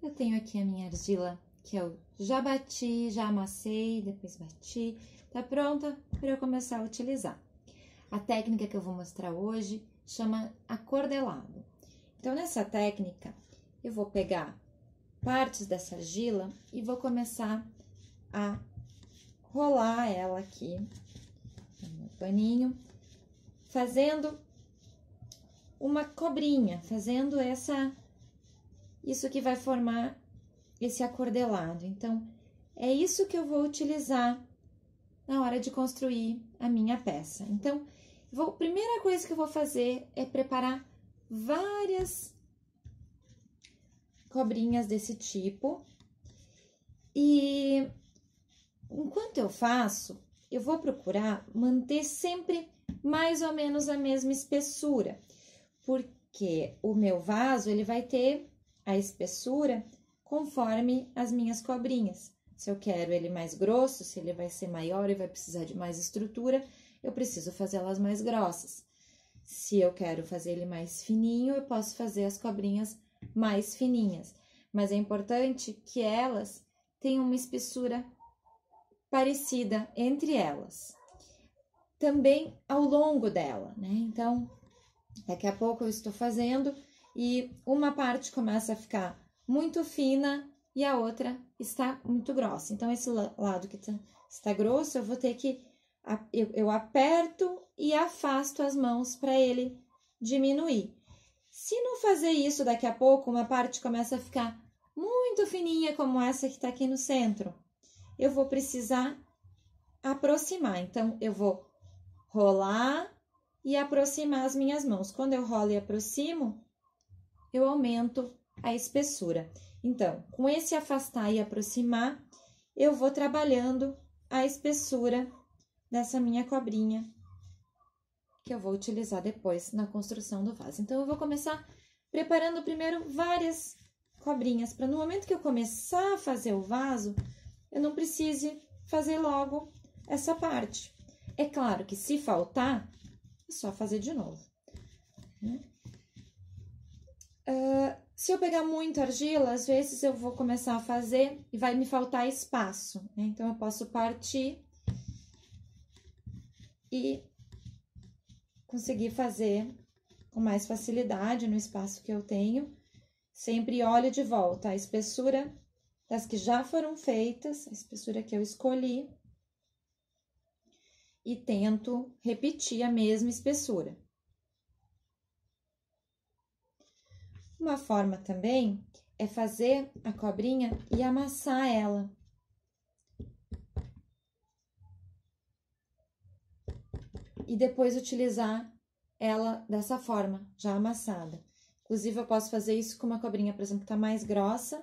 Eu tenho aqui a minha argila, que eu já bati, já amassei, depois bati. Tá pronta para eu começar a utilizar. A técnica que eu vou mostrar hoje chama acordelado. Então, nessa técnica, eu vou pegar partes dessa argila e vou começar a rolar ela aqui no paninho, fazendo uma cobrinha, fazendo isso que vai formar esse acordelado. Então, é isso que eu vou utilizar na hora de construir a minha peça. Então, a primeira coisa que eu vou fazer é preparar várias cobrinhas desse tipo. E enquanto eu faço, eu vou procurar manter sempre mais ou menos a mesma espessura, porque o meu vaso, ele vai ter a espessura conforme as minhas cobrinhas. Se eu quero ele mais grosso, se ele vai ser maior e vai precisar de mais estrutura, eu preciso fazer elas mais grossas. Se eu quero fazer ele mais fininho, eu posso fazer as cobrinhas mais fininhas. Mas é importante que elas tenham uma espessura parecida entre elas. Também ao longo dela, né? Então, daqui a pouco eu estou fazendo e uma parte começa a ficar muito fina e a outra está muito grossa. Então, esse lado que está grosso, eu vou ter que... Eu aperto e afasto as mãos para ele diminuir. Se não fazer isso, daqui a pouco, uma parte começa a ficar muito fininha, como essa que está aqui no centro. Eu vou precisar aproximar. Então, eu vou rolar e aproximar as minhas mãos. Quando eu rolo e aproximo, eu aumento a espessura. Então, com esse afastar e aproximar, eu vou trabalhando a espessura dessa minha cobrinha, que eu vou utilizar depois na construção do vaso. Então, eu vou começar preparando primeiro várias cobrinhas, para no momento que eu começar a fazer o vaso, eu não precise fazer logo essa parte. É claro que se faltar, é só fazer de novo. Se eu pegar muita argila, às vezes eu vou começar a fazer e vai me faltar espaço, né? Então, eu posso partir e conseguir fazer com mais facilidade no espaço que eu tenho. Sempre olho de volta a espessura das que já foram feitas, a espessura que eu escolhi, e tento repetir a mesma espessura. Uma forma também é fazer a cobrinha e amassar ela. E depois utilizar ela dessa forma, já amassada. Inclusive, eu posso fazer isso com uma cobrinha, por exemplo, que tá mais grossa.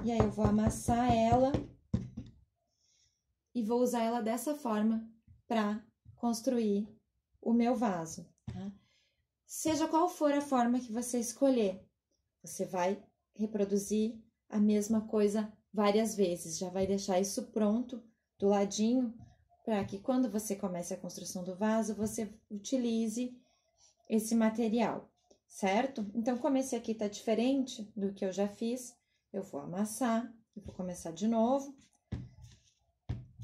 E aí, eu vou amassar ela e vou usar ela dessa forma para construir o meu vaso, tá? Seja qual for a forma que você escolher, você vai reproduzir a mesma coisa várias vezes. Já vai deixar isso pronto do ladinho, para que quando você comece a construção do vaso, você utilize esse material, certo? Então, como esse aqui tá diferente do que eu já fiz, eu vou amassar, eu vou começar de novo,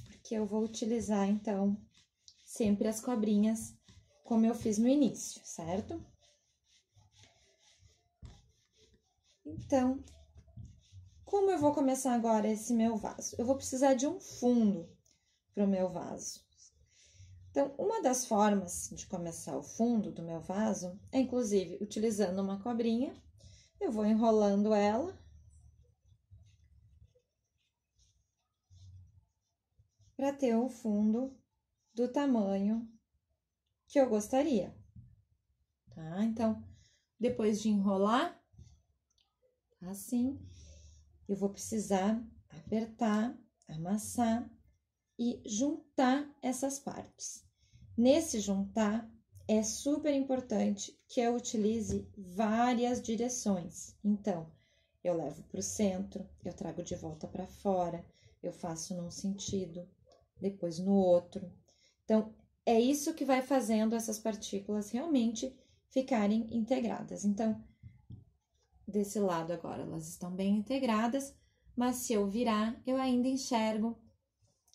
porque eu vou utilizar, então, sempre as cobrinhas como eu fiz no início, certo? Então, como eu vou começar agora esse meu vaso? Eu vou precisar de um fundo para o meu vaso. Então, uma das formas de começar o fundo do meu vaso é, inclusive, utilizando uma cobrinha. Eu vou enrolando ela para ter um fundo do tamanho que eu gostaria, tá? Então, depois de enrolar, assim, eu vou precisar apertar, amassar e juntar essas partes. Nesse juntar, é super importante que eu utilize várias direções. Então, eu levo para o centro, eu trago de volta para fora, eu faço num sentido, depois no outro. Então, é isso que vai fazendo essas partículas realmente ficarem integradas. Então, desse lado agora, elas estão bem integradas, mas se eu virar, eu ainda enxergo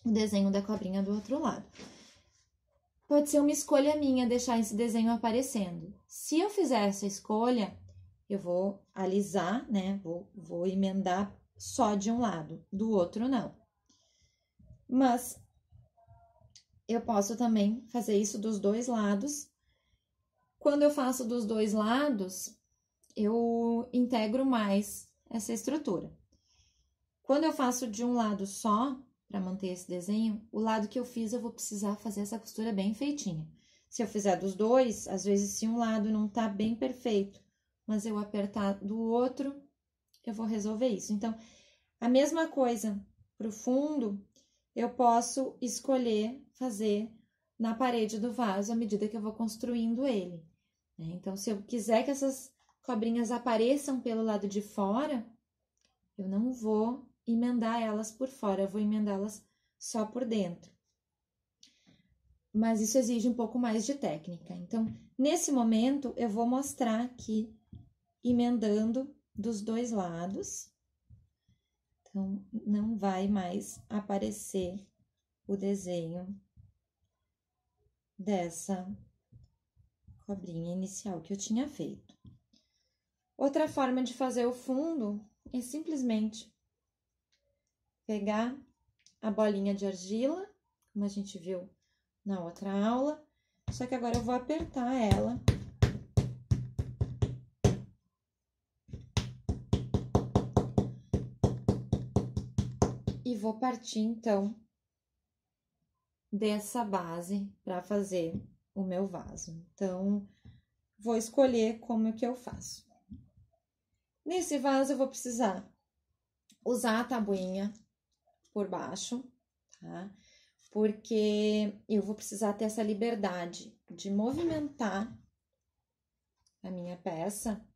o desenho da cobrinha do outro lado. Pode ser uma escolha minha deixar esse desenho aparecendo. Se eu fizer essa escolha, eu vou alisar, né? Vou emendar só de um lado, do outro não. Mas eu posso também fazer isso dos dois lados. Quando eu faço dos dois lados, eu integro mais essa estrutura. Quando eu faço de um lado só, para manter esse desenho, o lado que eu fiz eu vou precisar fazer essa costura bem feitinha. Se eu fizer dos dois, às vezes se um lado não tá bem perfeito, mas eu apertar do outro, eu vou resolver isso. Então, a mesma coisa pro fundo, eu posso escolher fazer na parede do vaso à medida que eu vou construindo ele, né? Então, se eu quiser que essas cobrinhas apareçam pelo lado de fora, eu não vou emendar elas por fora, eu vou emendá-las só por dentro. Mas isso exige um pouco mais de técnica. Então, nesse momento, eu vou mostrar aqui, emendando dos dois lados. Então, não vai mais aparecer o desenho dessa cobrinha inicial que eu tinha feito. Outra forma de fazer o fundo é simplesmente pegar a bolinha de argila, como a gente viu na outra aula, só que agora eu vou apertar ela. E vou partir, então, dessa base para fazer o meu vaso. Então, vou escolher como que eu faço. Nesse vaso, eu vou precisar usar a tabuinha por baixo, tá? Porque eu vou precisar ter essa liberdade de movimentar a minha peça,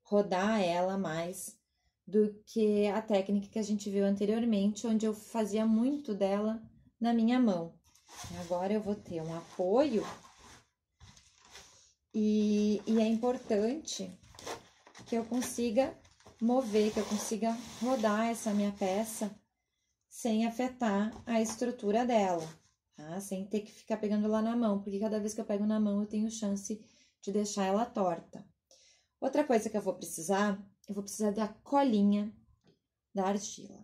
rodar ela mais do que a técnica que a gente viu anteriormente, onde eu fazia muito dela na minha mão. Agora eu vou ter um apoio e é importante que eu consiga mover, que eu consiga rodar essa minha peça sem afetar a estrutura dela, tá? Sem ter que ficar pegando lá na mão, porque cada vez que eu pego na mão eu tenho chance de deixar ela torta. Outra coisa que eu vou precisar da colinha da argila.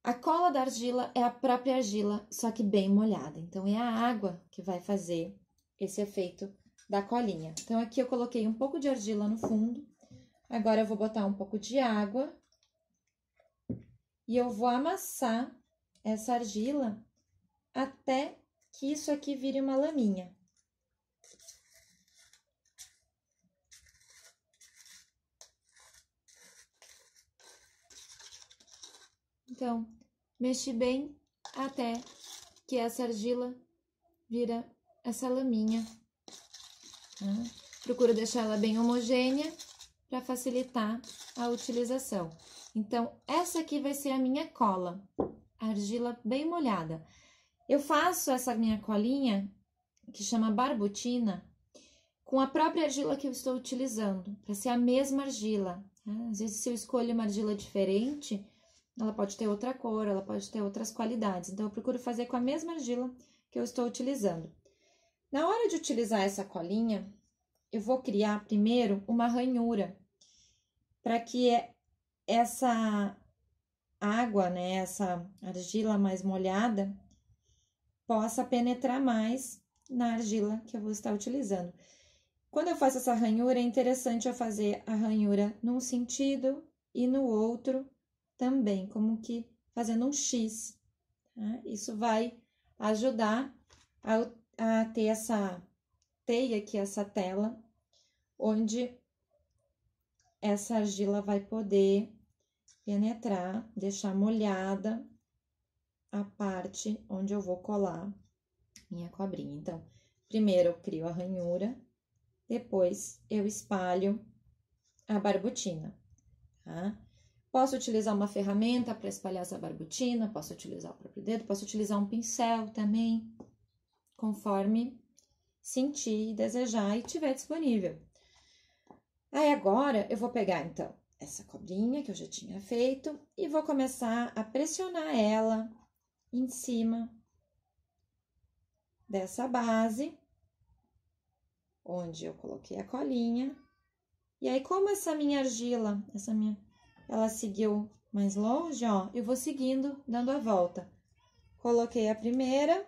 A cola da argila é a própria argila, só que bem molhada. Então, é a água que vai fazer esse efeito da colinha. Então, aqui eu coloquei um pouco de argila no fundo. Agora, eu vou botar um pouco de água. E eu vou amassar essa argila até que isso aqui vire uma laminha. Então, mexi bem até que essa argila vira essa laminha. Tá? Procuro deixar ela bem homogênea para facilitar a utilização. Então, essa aqui vai ser a minha cola, argila bem molhada. Eu faço essa minha colinha, que chama barbutina, com a própria argila que eu estou utilizando, para ser a mesma argila. Tá? Às vezes, se eu escolho uma argila diferente, ela pode ter outra cor, ela pode ter outras qualidades. Então, eu procuro fazer com a mesma argila que eu estou utilizando. Na hora de utilizar essa colinha, eu vou criar primeiro uma ranhura, para que essa água, né, essa argila mais molhada, possa penetrar mais na argila que eu vou estar utilizando. Quando eu faço essa ranhura, é interessante eu fazer a ranhura num sentido e no outro também, como que fazendo um X. Tá? Isso vai ajudar a ter essa teia aqui, essa tela, onde essa argila vai poder penetrar, deixar molhada a parte onde eu vou colar minha cobrinha. Então, primeiro eu crio a ranhura, depois eu espalho a barbutina, tá? Posso utilizar uma ferramenta para espalhar essa barbutina, posso utilizar o próprio dedo, posso utilizar um pincel também, conforme sentir, desejar e tiver disponível. Aí agora eu vou pegar então essa cobrinha que eu já tinha feito e vou começar a pressionar ela em cima dessa base, onde eu coloquei a colinha. E aí, como essa minha argila, ela seguiu mais longe, ó, eu vou seguindo, dando a volta. Coloquei a primeira,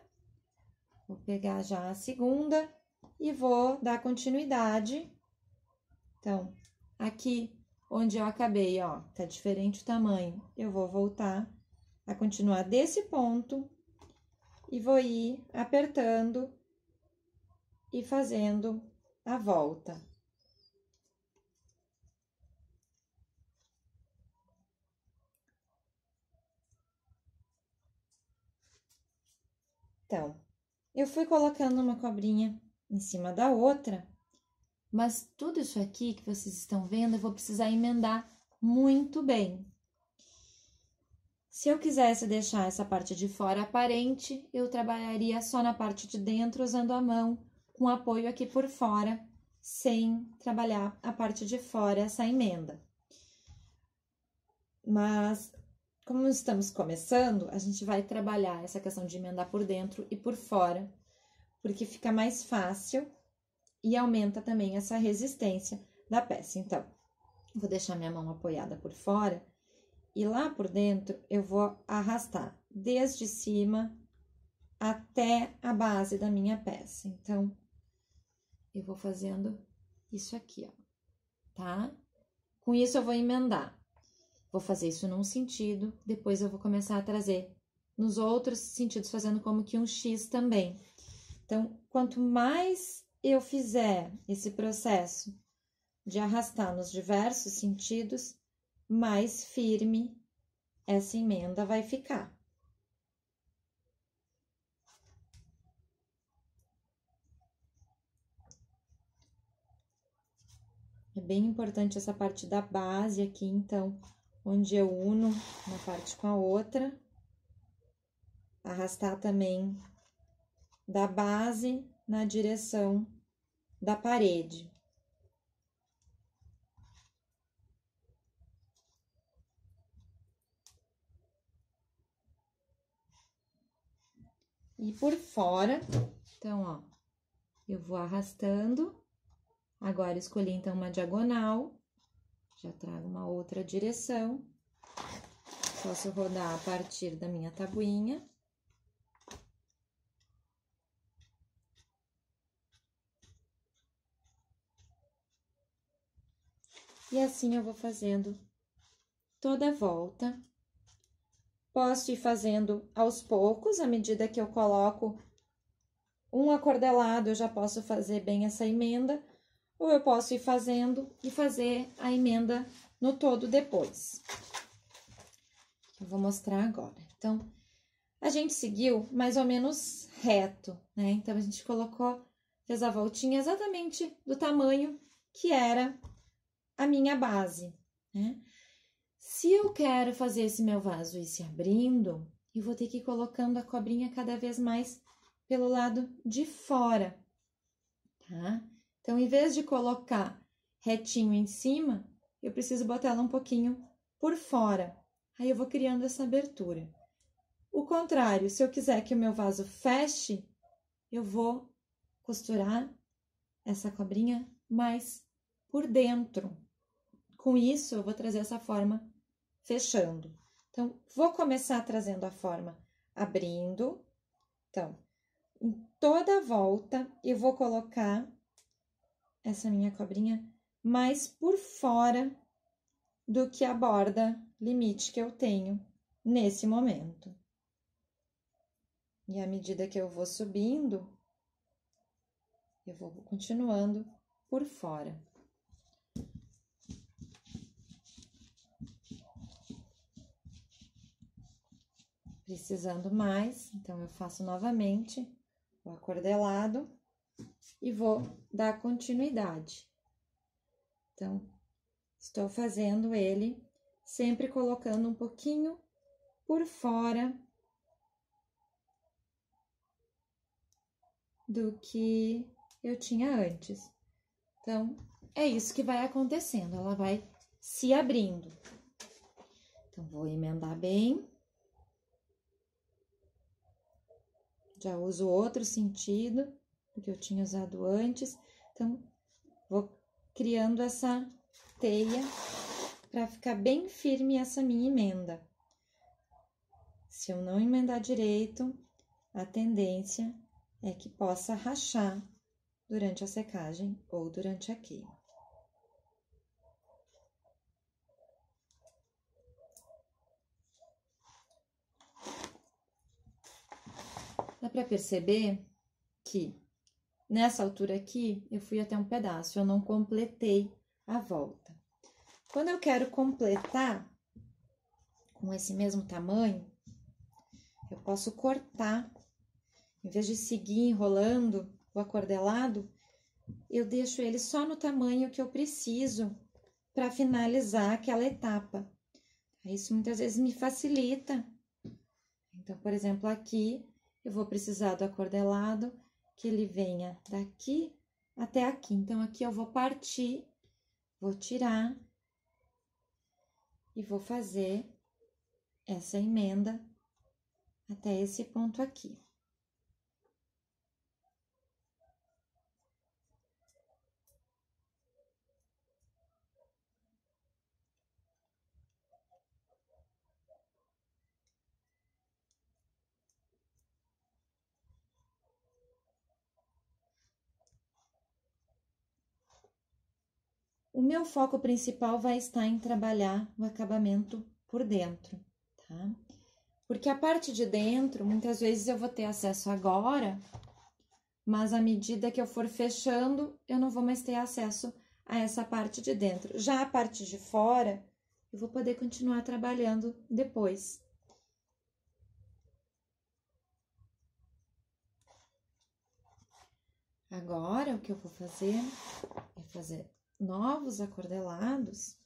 vou pegar já a segunda e vou dar continuidade. Então, aqui onde eu acabei, ó, tá diferente o tamanho, eu vou voltar a continuar desse ponto e vou ir apertando e fazendo a volta. Então, eu fui colocando uma cobrinha em cima da outra, mas tudo isso aqui que vocês estão vendo, eu vou precisar emendar muito bem. Se eu quisesse deixar essa parte de fora aparente, eu trabalharia só na parte de dentro, usando a mão, com apoio aqui por fora, sem trabalhar a parte de fora, essa emenda. Mas, como estamos começando, a gente vai trabalhar essa questão de emendar por dentro e por fora, porque fica mais fácil e aumenta também essa resistência da peça. Então, vou deixar minha mão apoiada por fora e lá por dentro eu vou arrastar desde cima até a base da minha peça. Então, eu vou fazendo isso aqui, ó, tá? Com isso eu vou emendar. Vou fazer isso num sentido, depois eu vou começar a trazer nos outros sentidos, fazendo como que um X também. Então, quanto mais eu fizer esse processo de arrastar nos diversos sentidos, mais firme essa emenda vai ficar. É bem importante essa parte da base aqui, então, onde eu uno uma parte com a outra. Arrastar também da base na direção da parede. E por fora, então, ó, eu vou arrastando. Agora, escolhi, então, uma diagonal. Já trago uma outra direção. Posso rodar a partir da minha tabuinha. E assim eu vou fazendo toda a volta. Posso ir fazendo aos poucos, à medida que eu coloco um acordelado, eu já posso fazer bem essa emenda, ou eu posso ir fazendo e fazer a emenda no todo depois. Eu vou mostrar agora. Então, a gente seguiu mais ou menos reto, né? Então, a gente fez a voltinha exatamente do tamanho que era a minha base, né? Se eu quero fazer esse meu vaso ir se abrindo, eu vou ter que ir colocando a cobrinha cada vez mais pelo lado de fora, tá? Então, em vez de colocar retinho em cima, eu preciso botar ela um pouquinho por fora. Aí, eu vou criando essa abertura. O contrário, se eu quiser que o meu vaso feche, eu vou costurar essa cobrinha mais por dentro. Com isso, eu vou trazer essa forma fechando. Então, vou começar trazendo a forma abrindo. Então, em toda a volta, eu vou colocar essa minha cobrinha mais por fora do que a borda limite que eu tenho nesse momento. E à medida que eu vou subindo, eu vou continuando por fora. Precisando mais, então eu faço novamente o acordelado e vou dar continuidade. Então, estou fazendo ele sempre colocando um pouquinho por fora do que eu tinha antes. Então, é isso que vai acontecendo, ela vai se abrindo. Então, vou emendar bem. Já uso outro sentido do que eu tinha usado antes. Então, vou criando essa teia para ficar bem firme essa minha emenda. Se eu não emendar direito, a tendência é que possa rachar durante a secagem ou durante a queima. Dá para perceber que nessa altura aqui eu fui até um pedaço, eu não completei a volta. Quando eu quero completar com esse mesmo tamanho, eu posso cortar, em vez de seguir enrolando o acordelado, eu deixo ele só no tamanho que eu preciso para finalizar aquela etapa. Isso muitas vezes me facilita. Então, por exemplo, aqui eu vou precisar do acordelado que ele venha daqui até aqui. Então, aqui eu vou partir, vou tirar e vou fazer essa emenda até esse ponto aqui. O meu foco principal vai estar em trabalhar o acabamento por dentro, tá? Porque a parte de dentro, muitas vezes eu vou ter acesso agora, mas à medida que eu for fechando, eu não vou mais ter acesso a essa parte de dentro. Já a parte de fora, eu vou poder continuar trabalhando depois. Agora, o que eu vou fazer é fazer novos acordelados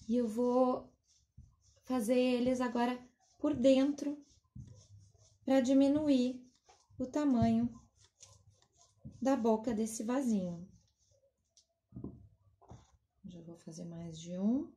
e eu vou fazer eles agora por dentro para diminuir o tamanho da boca desse vasinho. Já vou fazer mais de um.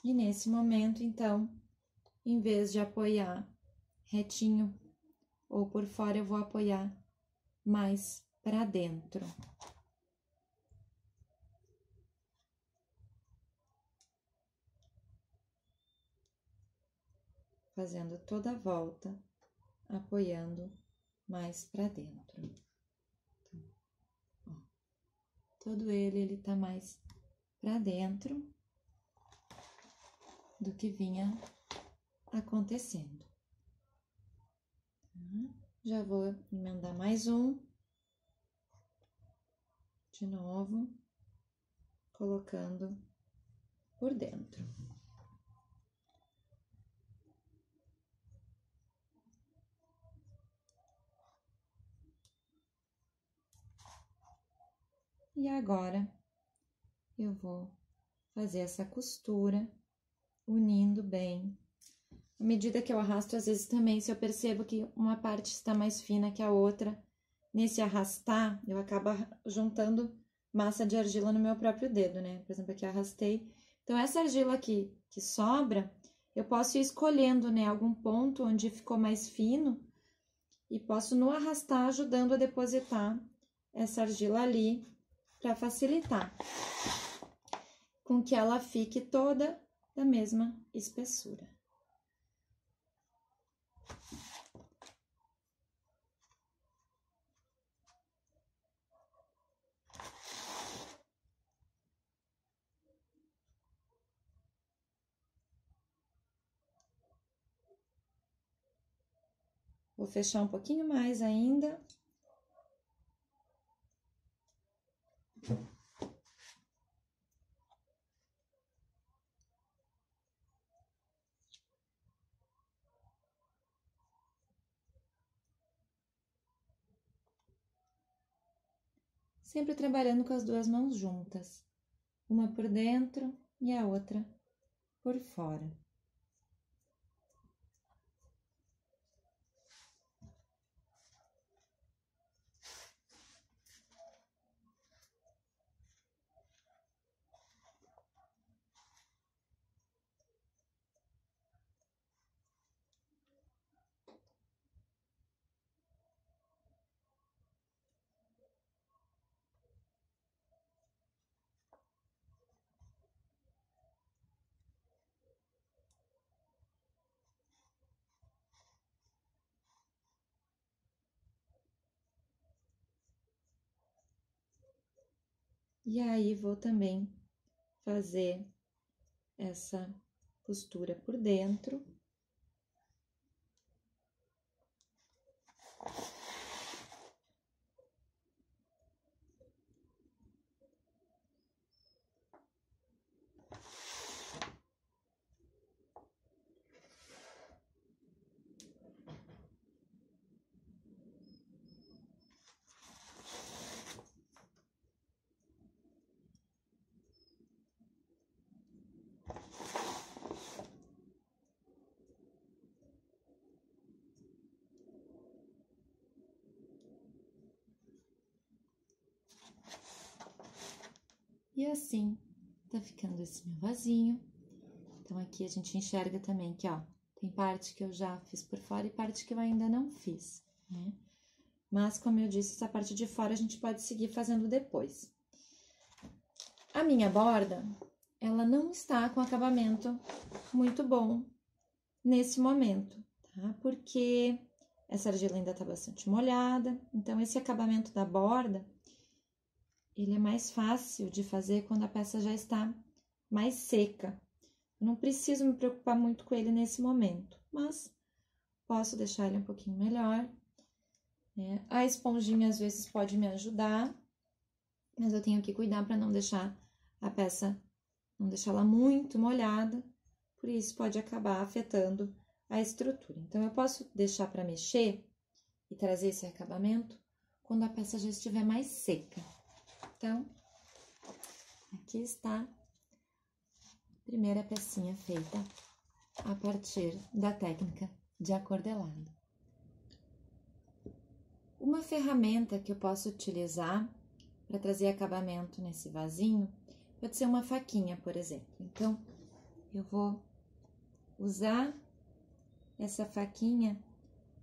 E nesse momento, então, em vez de apoiar retinho ou por fora, eu vou apoiar mais para dentro. Fazendo toda a volta, apoiando mais para dentro. Então, ó, todo ele tá mais para dentro do que vinha acontecendo. Já vou emendar mais um. De novo, colocando por dentro. E agora, eu vou fazer essa costura, unindo bem. À medida que eu arrasto, às vezes também, se eu percebo que uma parte está mais fina que a outra, nesse arrastar, eu acabo juntando massa de argila no meu próprio dedo, né? Por exemplo, aqui arrastei. Então, essa argila aqui que sobra, eu posso ir escolhendo, né, algum ponto onde ficou mais fino e posso, no arrastar, ajudando a depositar essa argila ali para facilitar com que ela fique toda da mesma espessura. Vou fechar um pouquinho mais ainda. sempre trabalhando com as duas mãos juntas, uma por dentro e a outra por fora. E aí, vou também fazer essa costura por dentro. E assim, tá ficando esse meu vasinho. Então, aqui a gente enxerga também que, ó, tem parte que eu já fiz por fora e parte que eu ainda não fiz, né? Mas, como eu disse, essa parte de fora a gente pode seguir fazendo depois. A minha borda, ela não está com acabamento muito bom nesse momento, tá? Porque essa argila ainda tá bastante molhada, então esse acabamento da borda, ele é mais fácil de fazer quando a peça já está mais seca. Eu não preciso me preocupar muito com ele nesse momento, mas posso deixar ele um pouquinho melhor, né? A esponjinha às vezes pode me ajudar, mas eu tenho que cuidar para não deixar a peça, não deixá-la muito molhada, por isso pode acabar afetando a estrutura. Então, eu posso deixar para mexer e trazer esse acabamento quando a peça já estiver mais seca. Então, aqui está a primeira pecinha feita a partir da técnica de acordelado. Uma ferramenta que eu posso utilizar para trazer acabamento nesse vasinho pode ser uma faquinha, por exemplo. Então, eu vou usar essa faquinha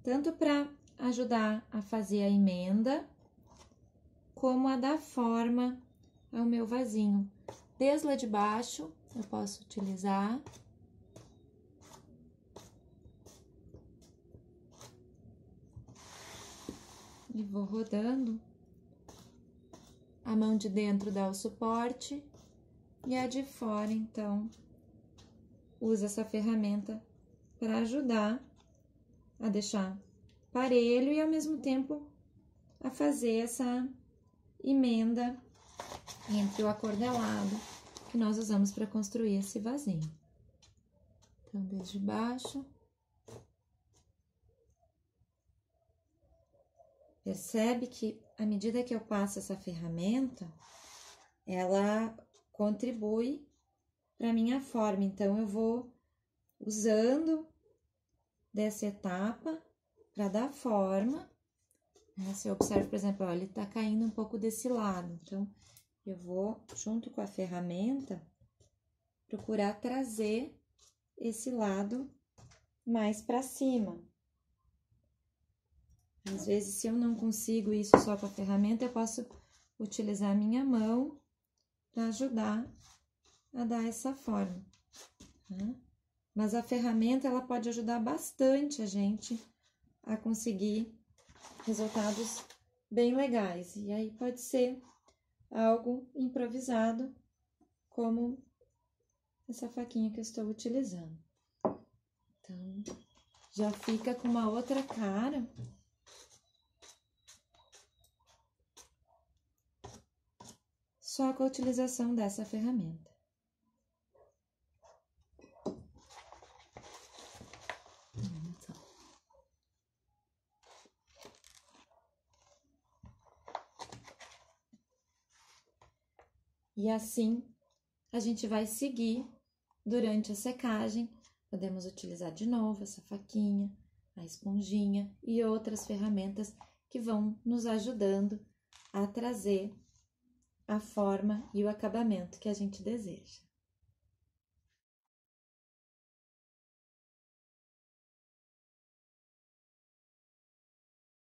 tanto para ajudar a fazer a emenda, como a dar forma ao meu vasinho. Desde lá de baixo, eu posso utilizar e vou rodando. A mão de dentro dá o suporte e a de fora, então, usa essa ferramenta para ajudar a deixar parelho e, ao mesmo tempo, a fazer essa emenda entre o acordelado que nós usamos para construir esse vasinho. Então, desde baixo. Percebe que, à medida que eu passo essa ferramenta, ela contribui para a minha forma. Então, eu vou usando dessa etapa para dar forma. Se eu observo, por exemplo, ó, ele tá caindo um pouco desse lado. Então, eu vou, junto com a ferramenta, procurar trazer esse lado mais para cima. Às vezes, se eu não consigo isso só com a ferramenta, eu posso utilizar a minha mão para ajudar a dar essa forma, tá? Mas a ferramenta, ela pode ajudar bastante a gente a conseguir resultados bem legais. E aí, pode ser algo improvisado, como essa faquinha que eu estou utilizando. Então, já fica com uma outra cara. Só com a utilização dessa ferramenta. E assim a gente vai seguir durante a secagem. Podemos utilizar de novo essa faquinha, a esponjinha e outras ferramentas que vão nos ajudando a trazer a forma e o acabamento que a gente deseja.